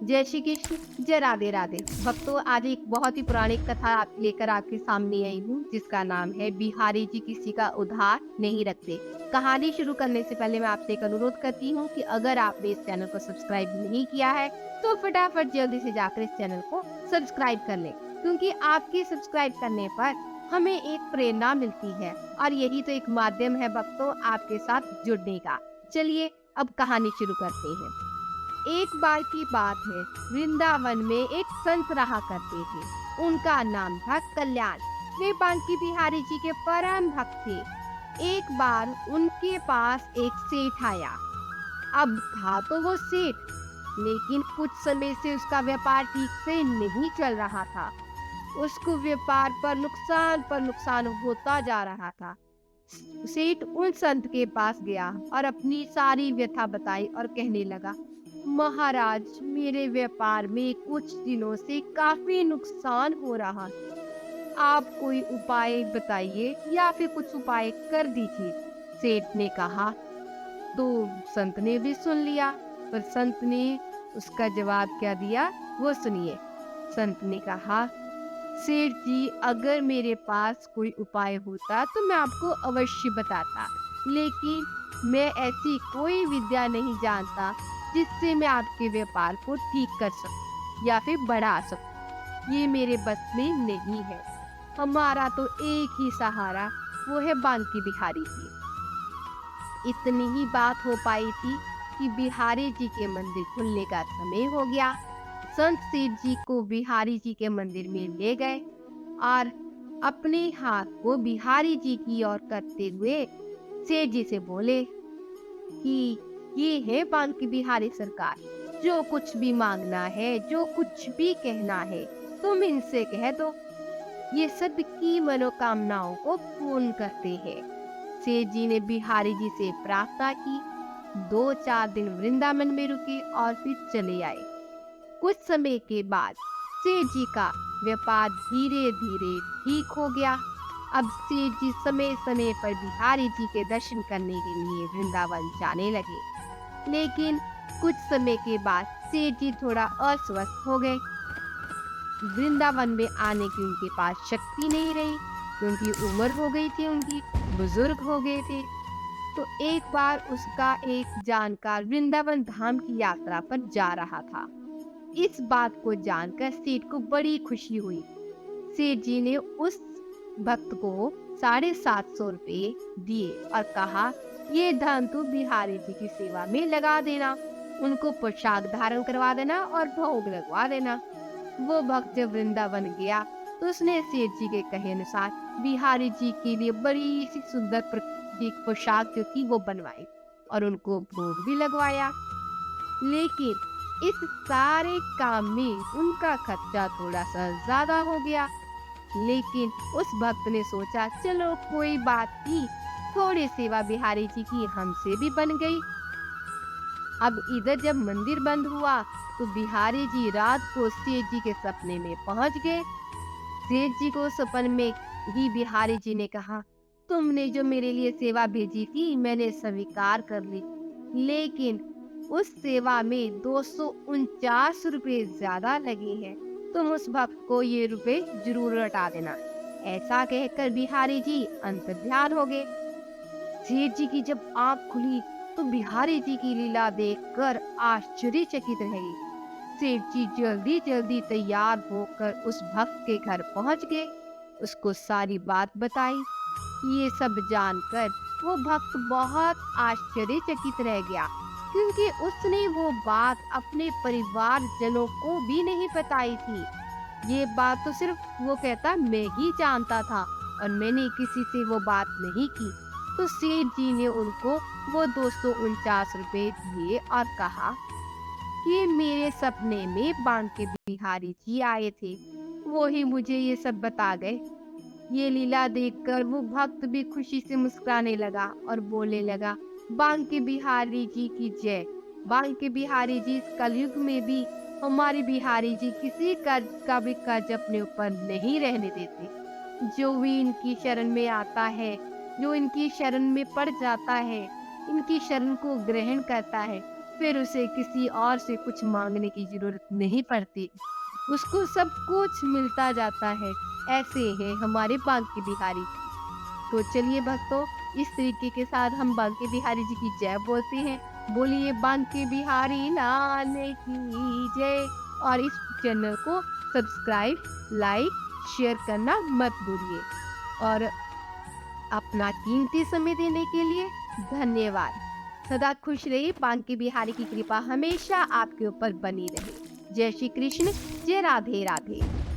जय श्री कृष्ण, जय राधे राधे। भक्तों, आज एक बहुत ही पुरानी कथा लेकर आपके सामने आई हूँ, जिसका नाम है बिहारी जी किसी का उधार नहीं रखते। कहानी शुरू करने से पहले मैं आपसे एक अनुरोध करती हूँ कि अगर आपने इस चैनल को सब्सक्राइब नहीं किया है तो फटाफट जल्दी से जाकर इस चैनल को सब्सक्राइब कर लें, क्योंकि आपके सब्सक्राइब करने पर हमें एक प्रेरणा मिलती है और यही तो एक माध्यम है भक्तों आपके साथ जुड़ने का। चलिए अब कहानी शुरू करते हैं। एक बार की बात है, वृंदावन में एक संत रहा करते थे। उनका नाम था कल्याण। वे बांके बिहारी जी के परम भक्त थे। एक बार उनके पास एक सेठ आया। अब था तो वो सेठ, लेकिन कुछ समय से उसका व्यापार ठीक से नहीं चल रहा था। उसको व्यापार पर नुकसान होता जा रहा था। सेठ उन संत के पास गया और अपनी सारी व्यथा बताई और कहने लगा, महाराज, मेरे व्यापार में कुछ दिनों से काफी नुकसान हो रहा है। आप कोई उपाय बताइए या फिर कुछ उपाय कर दीजिए। सेठ ने कहा। तो संत ने भी सुन लिया, पर संत ने उसका जवाब क्या दिया वो सुनिए। संत ने कहा, सेठ जी, अगर मेरे पास कोई उपाय होता तो मैं आपको अवश्य बताता, लेकिन मैं ऐसी कोई विद्या नहीं जानता जिससे मैं आपके व्यापार को ठीक कर सकूं या फिर बढ़ा सकूं। ये मेरे बस में नहीं है। हमारा तो एक ही सहारा, वो है बांके बिहारी जी। इतनी ही बात हो पाई थी कि बिहारी जी के मंदिर खुलने का समय हो गया। संत सेठ जी को बिहारी जी के मंदिर में ले गए और अपने हाथ को बिहारी जी की ओर करते हुए सेठ जी से बोले कि ये है बांके बिहारी सरकार, जो कुछ भी मांगना है, जो कुछ भी कहना है, तुम इनसे कह दो, ये सबकी मनोकामनाओं को पूर्ण करते हैं। सेठ जी ने बिहारी जी से प्रार्थना की। 2-4 दिन वृंदावन में रुके और फिर चले आए। कुछ समय के बाद सेठ जी का व्यापार धीरे धीरे ठीक हो गया। अब सेठ जी समय समय पर बिहारी जी के दर्शन करने के लिए वृंदावन जाने लगे, लेकिन कुछ समय के बाद सेठ जी थोड़ा अस्वस्थ हो गए। वृंदावन में आने की उनके पास शक्ति नहीं रही, क्योंकि उम्र हो गई थी उनकी, बुजुर्ग हो गए थे। तो एक बार उसका एक जानकार वृंदावन धाम की यात्रा पर जा रहा था। इस बात को जानकर सेठ को बड़ी खुशी हुई। सेठ जी ने उस भक्त को 750 रुपये दिए और कहा, ये धन तू बिहारी जी की सेवा में लगा देना, उनको पोशाक धारण करवा देना और भोग लगवा देना। वो भक्त जब वृंदावन गया तो उसने सेठ जी के कहे अनुसार बिहारी जी के लिए बड़ी सी सुंदर पोशाक जो थी वो बनवाई और उनको भोग भी लगवाया। लेकिन इस सारे काम में उनका खर्चा थोड़ा सा ज्यादा हो गया। लेकिन उस भक्त ने सोचा, चलो कोई बात नहीं, थोड़ी सेवा बिहारी जी की हमसे भी बन गई। अब इधर जब मंदिर बंद हुआ तो बिहारी जी रात को सेठ जी के सपने में पहुंच गए। सेठ जी को सपन में ही बिहारी जी ने कहा, तुमने जो मेरे लिए सेवा भेजी थी मैंने स्वीकार कर ली, लेकिन उस सेवा में 249 रुपए ज्यादा लगे हैं। तुम उस भक्त को ये रुपए जरूर लौटा देना। ऐसा कहकर बिहारी जी अंतर्ध्यान हो गए। सेठ जी की जब आंख खुली तो बिहारी जी की लीला देखकर आश्चर्यचकित रह गई। सेठ जी जल्दी जल्दी तैयार होकर उस भक्त के घर पहुंच गए, उसको सारी बात बताई। ये सब जानकर वो भक्त बहुत आश्चर्यचकित रह गया, क्योंकि उसने वो बात अपने परिवारजनों को भी नहीं बताई थी। ये बात तो सिर्फ वो कहता मैं ही जानता था और मैंने किसी से वो बात नहीं की। तो सेठ जी ने उनको वो 249 रुपए दिए और कहा कि मेरे सपने में बांके बिहारी जी आए थे, वो ही मुझे ये सब बता गए। ये लीला देखकर वो भक्त भी खुशी से मुस्कुराने लगा और बोलने लगा, बांके बिहारी जी की जय। बांके बिहारी जी इस कलयुग में भी हमारे बिहारी जी किसी कर्ज का भी कर्ज अपने ऊपर नहीं रहने देते। जो भी इनकी शरण में आता है, जो इनकी शरण में पड़ जाता है, इनकी शरण को ग्रहण करता है, फिर उसे किसी और से कुछ मांगने की जरूरत नहीं पड़ती, उसको सब कुछ मिलता जाता है। ऐसे है हमारे बांके बिहारी जी। तो चलिए भक्तों, इस तरीके के साथ हम बांके बिहारी जी की जय बोलते हैं। बोलिए बांके बिहारी लाल की जय। और इस चैनल को सब्सक्राइब, लाइक, शेयर करना मत भूलिए। और अपना कीमती समय देने के लिए धन्यवाद। सदा खुश रहिए, बांके बिहारी की कृपा हमेशा आपके ऊपर बनी रहे। जय श्री कृष्ण, जय राधे राधे।